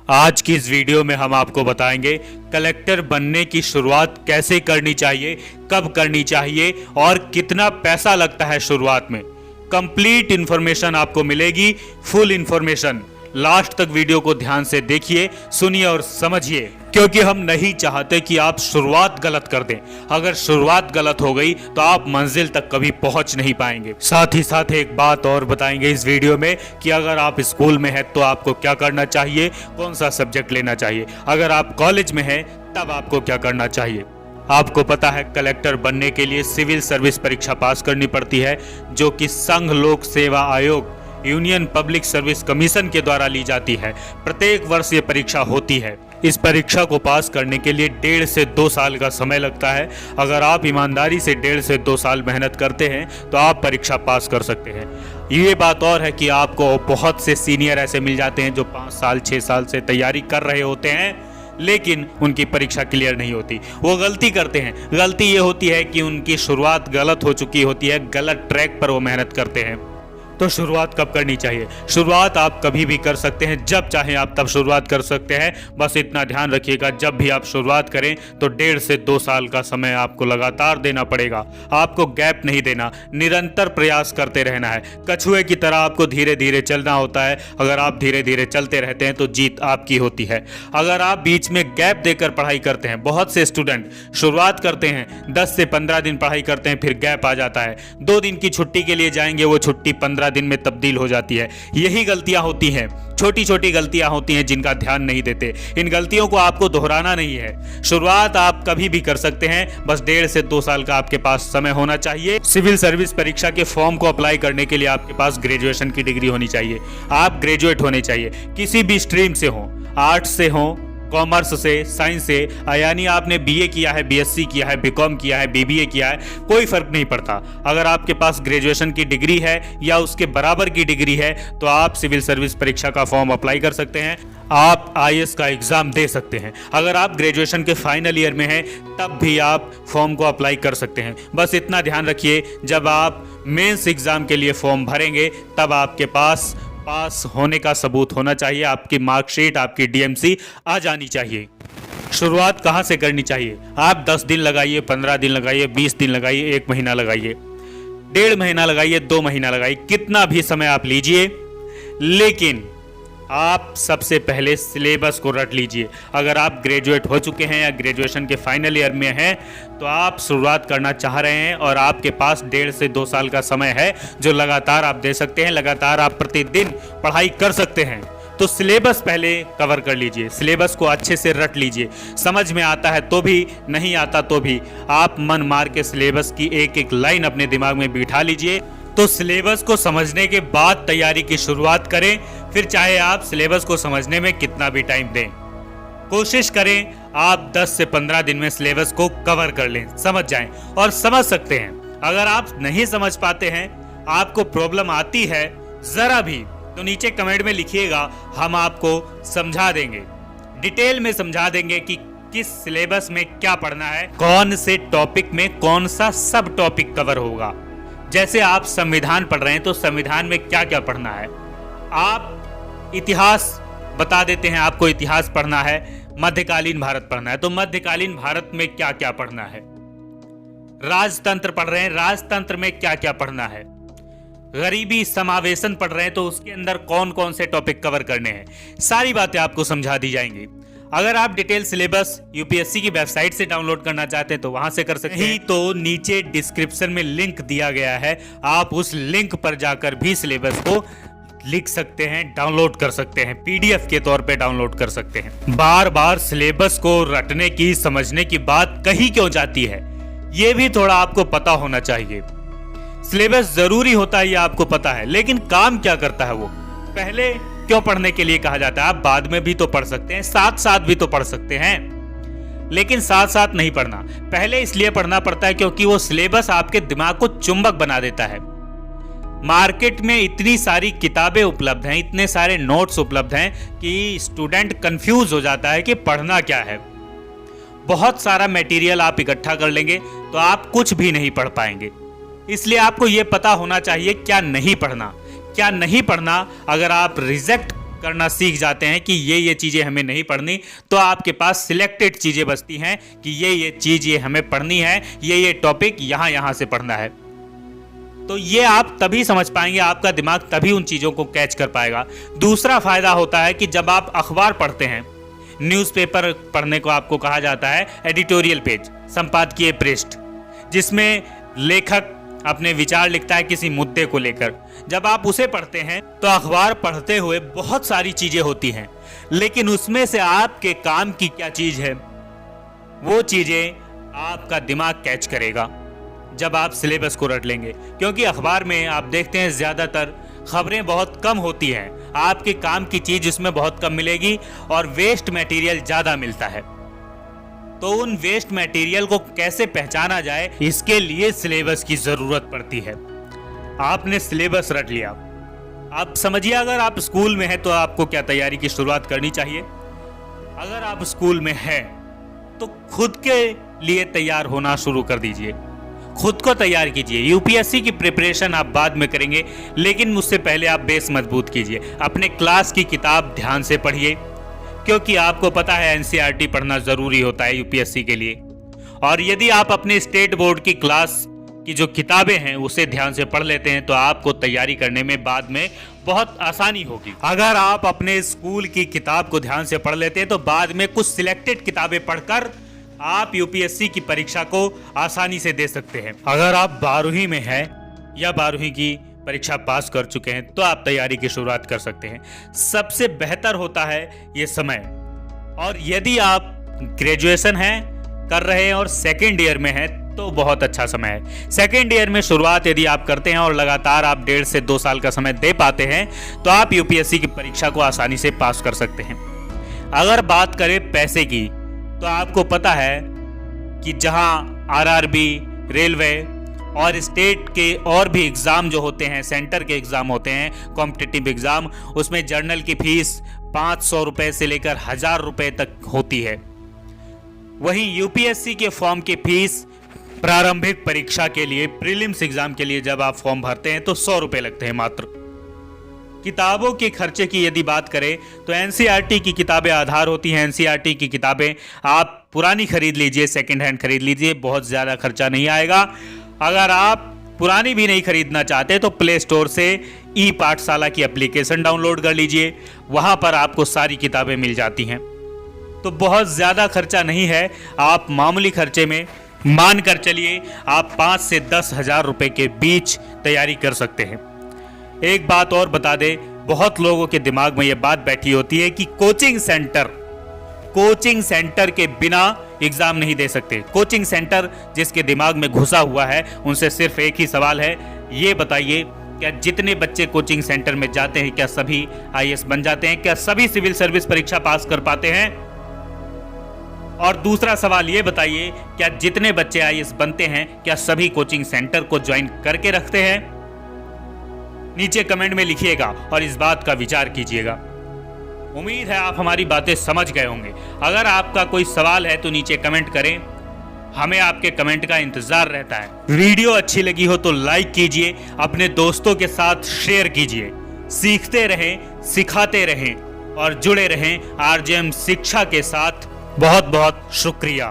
आज की इस वीडियो में हम आपको बताएंगे कलेक्टर बनने की शुरुआत कैसे करनी चाहिए, कब करनी चाहिए और कितना पैसा लगता है शुरुआत में। कंप्लीट इंफॉर्मेशन आपको मिलेगी, फुल इंफॉर्मेशन। लास्ट तक वीडियो को ध्यान से देखिए, सुनिए और समझिए, क्योंकि हम नहीं चाहते कि आप शुरुआत गलत कर दें। अगर शुरुआत गलत हो गई तो आप मंजिल तक कभी पहुंच नहीं पाएंगे। साथ ही साथ एक बात और बताएंगे इस वीडियो में कि अगर आप स्कूल में हैं तो आपको क्या करना चाहिए, कौन सा सब्जेक्ट लेना चाहिए। अगर आप कॉलेज में हैं तब आपको क्या करना चाहिए। आपको पता है कलेक्टर बनने के लिए सिविल सर्विस परीक्षा पास करनी पड़ती है, जो कि संघ लोक सेवा आयोग यूनियन पब्लिक सर्विस कमीशन के द्वारा ली जाती है। प्रत्येक वर्ष ये परीक्षा होती है। इस परीक्षा को पास करने के लिए 1.5 से 2 साल का समय लगता है। अगर आप ईमानदारी से 1.5 से 2 साल मेहनत करते हैं तो आप परीक्षा पास कर सकते हैं। ये बात और है कि आपको बहुत से सीनियर ऐसे मिल जाते हैं जो 5 साल 6 साल से तैयारी कर रहे होते हैं, लेकिन उनकी परीक्षा क्लियर नहीं होती। वो गलती करते हैं। गलती ये होती है कि उनकी शुरुआत गलत हो चुकी होती है, गलत ट्रैक पर वो मेहनत करते हैं। तो शुरुआत कब करनी चाहिए? शुरुआत आप कभी भी कर सकते हैं, जब चाहें आप तब शुरुआत कर सकते हैं। बस इतना ध्यान रखिएगा, जब भी आप शुरुआत करें तो 1.5 से 2 साल का समय आपको लगातार देना पड़ेगा। आपको गैप नहीं देना, निरंतर प्रयास करते रहना है। कछुए की तरह आपको धीरे धीरे चलना होता है। अगर आप धीरे धीरे चलते रहते हैं तो जीत आपकी होती है। अगर आप बीच में गैप देकर पढ़ाई करते हैं, बहुत से स्टूडेंट शुरुआत करते हैं, 10 से 15 दिन पढ़ाई करते हैं, फिर गैप आ जाता है। 2 दिन की छुट्टी के लिए जाएंगे, वो छुट्टी 15 दिन में तब्दील हो जाती है। यही गलतियां होती हैं, छोटी छोटी गलतियां होती हैं जिनका ध्यान नहीं देते। इन गलतियों को आपको दोहराना नहीं है। शुरुआत आप कभी भी कर सकते हैं, बस 1.5 से 2 साल का आपके पास समय होना चाहिए। सिविल सर्विस परीक्षा के फॉर्म को अप्लाई करने के लिए आपके पास ग्रेजुएशन की डिग्री होनी चाहिए। आप ग्रेजुएट होने चाहिए, किसी भी स्ट्रीम से हो, आर्ट्स से हो, कॉमर्स से, साइंस से, यानी आपने बीए किया है, बीएससी किया है, बीकॉम किया है, बीबीए किया है, कोई फर्क नहीं पड़ता। अगर आपके पास ग्रेजुएशन की डिग्री है या उसके बराबर की डिग्री है तो आप सिविल सर्विस परीक्षा का फॉर्म अप्लाई कर सकते हैं। आप आईएएस का एग्जाम दे सकते हैं। अगर आप ग्रेजुएशन के फाइनल ईयर में हैं तब भी आप फॉर्म को अप्लाई कर सकते हैं। बस इतना ध्यान रखिए, जब आप मेंस एग्जाम के लिए फॉर्म भरेंगे तब आपके पास होने का सबूत होना चाहिए, आपकी मार्कशीट, आपकी डीएमसी आ जानी चाहिए। शुरुआत कहाँ से करनी चाहिए? आप 10 दिन लगाइए, 15 दिन लगाइए, 20 दिन लगाइए, 1 महीना लगाइए, 1.5 महीना लगाइए, 2 महीना लगाइए, कितना भी समय आप लीजिए, लेकिन आप सबसे पहले सिलेबस को रट लीजिए। अगर आप ग्रेजुएट हो चुके हैं या ग्रेजुएशन के फाइनल ईयर में हैं तो आप शुरुआत करना चाह रहे हैं और आपके पास 1.5 से 2 साल का समय है जो लगातार आप दे सकते हैं। लगातार आप प्रतिदिन पढ़ाई कर सकते हैं। तो सिलेबस पहले कवर कर लीजिए, सिलेबस को अच्छे से रट लीजिए। समझ में आता है तो भी, नहीं आता तो भी आप मन मार के सिलेबस की एक एक लाइन अपने दिमाग में बिठा लीजिए। तो सिलेबस को समझने के बाद तैयारी की शुरुआत करें, फिर चाहे आप सिलेबस को समझने में कितना भी टाइम दें। कोशिश करें आप 10 से 15 दिन में सिलेबस को कवर कर लें, समझ जाएं और समझ सकते हैं। अगर आप नहीं समझ पाते हैं, आपको प्रॉब्लम आती है जरा भी, तो नीचे कमेंट में लिखिएगा, हम आपको समझा देंगे, डिटेल में समझा देंगे कि किस सिलेबस में क्या पढ़ना है, कौन से टॉपिक में कौन सा सब टॉपिक कवर होगा। जैसे आप संविधान पढ़ रहे हैं तो संविधान में क्या क्या पढ़ना है। आप इतिहास बता देते हैं, आपको इतिहास पढ़ना है, मध्यकालीन भारत पढ़ना है तो मध्यकालीन भारत में क्या क्या पढ़ना है। राजतंत्र पढ़ रहे हैं, राजतंत्र में क्या क्या पढ़ना है। गरीबी समावेशन पढ़ रहे हैं तो उसके अंदर कौन कौन से टॉपिक कवर करने हैं। सारी बातें आपको समझा दी जाएंगी। अगर आप डिटेल सिलेबस यूपीएससी की वेबसाइट से डाउनलोड करना चाहते हैं तो वहां से कर सकते हैं, तो नीचे डिस्क्रिप्शन में लिंक दिया गया है, आप उस लिंक पर जाकर भी सिलेबस को लिख सकते हैं, डाउनलोड कर सकते हैं, पीडीएफ के तौर पे डाउनलोड कर सकते हैं। बार बार सिलेबस को रटने की, समझने की बात कही क्यों जाती है, ये भी थोड़ा आपको पता होना चाहिए। सिलेबस जरूरी होता है ये आपको पता है, लेकिन काम क्या करता है वो पहले क्यों पढ़ने के लिए कहा जाता है। आप बाद में भी तो पढ़ सकते हैं, साथ साथ भी तो पढ़ सकते हैं, लेकिन साथ साथ नहीं पढ़ना। पहले इसलिए पढ़ना पड़ता है क्योंकि वो सिलेबस आपके दिमाग को चुंबक बना देता है। मार्केट में इतनी सारी किताबें उपलब्ध हैं, इतने सारे नोट्स उपलब्ध हैं कि स्टूडेंट कंफ्यूज हो जाता है कि पढ़ना क्या है। बहुत सारा मटेरियल आप इकट्ठा कर लेंगे तो आप कुछ भी नहीं पढ़ पाएंगे। इसलिए आपको यह पता होना चाहिए क्या नहीं पढ़ना, क्या नहीं पढ़ना। अगर आप रिजेक्ट करना सीख जाते हैं कि ये चीज़ें हमें नहीं पढ़नी, तो आपके पास सिलेक्टेड चीज़ें बचती हैं कि ये चीज़ ये हमें पढ़नी है, ये टॉपिक यहाँ से पढ़ना है। तो ये आप तभी समझ पाएंगे, आपका दिमाग तभी उन चीज़ों को कैच कर पाएगा। दूसरा फायदा होता है कि जब आप अखबार पढ़ते हैं, न्यूज़पेपर पढ़ने को आपको कहा जाता है एडिटोरियल पेज, संपादकीय पृष्ठ, जिसमें लेखक अपने विचार लिखता है किसी मुद्दे को लेकर। जब आप उसे पढ़ते हैं तो अखबार पढ़ते हुए बहुत सारी चीजें होती हैं, लेकिन उसमें से आपके काम की क्या चीज है, वो चीजें आपका दिमाग कैच करेगा जब आप सिलेबस को रट लेंगे। क्योंकि अखबार में आप देखते हैं ज्यादातर खबरें बहुत कम होती हैं, आपके काम की चीज उसमें बहुत कम मिलेगी और वेस्ट मटेरियल ज्यादा मिलता है। तो उन वेस्ट मटेरियल को कैसे पहचाना जाए, इसके लिए सिलेबस की जरूरत पड़ती है। आपने सिलेबस रट लिया, आप समझिए अगर आप स्कूल में हैं तो आपको क्या तैयारी की शुरुआत करनी चाहिए। अगर आप स्कूल में हैं तो खुद के लिए तैयार होना शुरू कर दीजिए, खुद को तैयार कीजिए। यूपीएससी की प्रिपरेशन आप बाद में करेंगे, लेकिन उससे पहले आप बेस मजबूत कीजिए। अपने क्लास की किताब ध्यान से पढ़िए, क्योंकि आपको पता है एनसीईआरटी पढ़ना जरूरी होता है यूपीएससी के लिए। और यदि आप अपने स्टेट बोर्ड की क्लास की जो किताबें हैं उसे ध्यान से पढ़ लेते हैं तो आपको तैयारी करने में बाद में बहुत आसानी होगी। अगर आप अपने स्कूल की किताब को ध्यान से पढ़ लेते हैं तो बाद में कुछ सिलेक्टेड किताबें पढ़कर आप यूपीएससी की परीक्षा को आसानी से दे सकते हैं। अगर आप 12वीं में हैं या 12वीं की परीक्षा पास कर चुके हैं तो आप तैयारी की शुरुआत कर सकते हैं। सबसे बेहतर होता है ये समय। और यदि आप ग्रेजुएशन है कर रहे हैं और सेकेंड ईयर में हैं तो बहुत अच्छा समय है। सेकेंड ईयर में शुरुआत यदि आप करते हैं और लगातार आप 1.5 से 2 साल का समय दे पाते हैं तो आप यूपीएससी की परीक्षा को आसानी से पास कर सकते हैं। अगर बात करें पैसे की तो आपको पता है कि जहां आरआरबी, रेलवे और स्टेट के और भी एग्जाम जो होते हैं, सेंटर के एग्जाम होते हैं, कॉम्पिटिटिव एग्जाम, उसमें जर्नल की फीस 500 रुपए से लेकर 1000 रुपए तक होती है। वहीं यूपीएससी के फॉर्म की फीस प्रारंभिक परीक्षा के लिए, प्रीलिम्स एग्जाम के लिए जब आप फॉर्म भरते हैं तो 100 रुपए लगते हैं मात्र। किताबों के खर्चे की यदि बात करें तो एनसीईआरटी की किताबें आधार होती हैं। एनसीईआरटी की किताबें आप पुरानी खरीद लीजिए, सेकंड हैंड खरीद लीजिए, बहुत ज़्यादा खर्चा नहीं आएगा। अगर आप पुरानी भी नहीं खरीदना चाहते तो प्ले स्टोर से ई पाठशाला की एप्लीकेशन डाउनलोड कर लीजिए, वहाँ पर आपको सारी किताबें मिल जाती हैं। तो बहुत ज़्यादा खर्चा नहीं है, आप मामूली खर्चे में मान कर चलिए आप 5 से 10 हज़ार रुपये के बीच तैयारी कर सकते हैं। एक बात और बता दे, बहुत लोगों के दिमाग में यह बात बैठी होती है कि कोचिंग सेंटर के बिना एग्जाम नहीं दे सकते। कोचिंग सेंटर जिसके दिमाग में घुसा हुआ है उनसे सिर्फ एक ही सवाल है, ये बताइए क्या जितने बच्चे कोचिंग सेंटर में जाते हैं क्या सभी आईएएस बन जाते हैं? क्या सभी सिविल सर्विस परीक्षा पास कर पाते हैं? और दूसरा सवाल ये बताइए, क्या जितने बच्चे आईएएस बनते हैं क्या सभी कोचिंग सेंटर को ज्वाइन करके रखते हैं? नीचे कमेंट में लिखिएगा और इस बात का विचार कीजिएगा। उम्मीद है आप हमारी बातें समझ गए होंगे। अगर आपका कोई सवाल है तो नीचे कमेंट करें, हमें आपके कमेंट का इंतजार रहता है। वीडियो अच्छी लगी हो तो लाइक कीजिए, अपने दोस्तों के साथ शेयर कीजिए। सीखते रहें, सिखाते रहें और जुड़े रहें आरजेएम शिक्षा के साथ। बहुत बहुत शुक्रिया।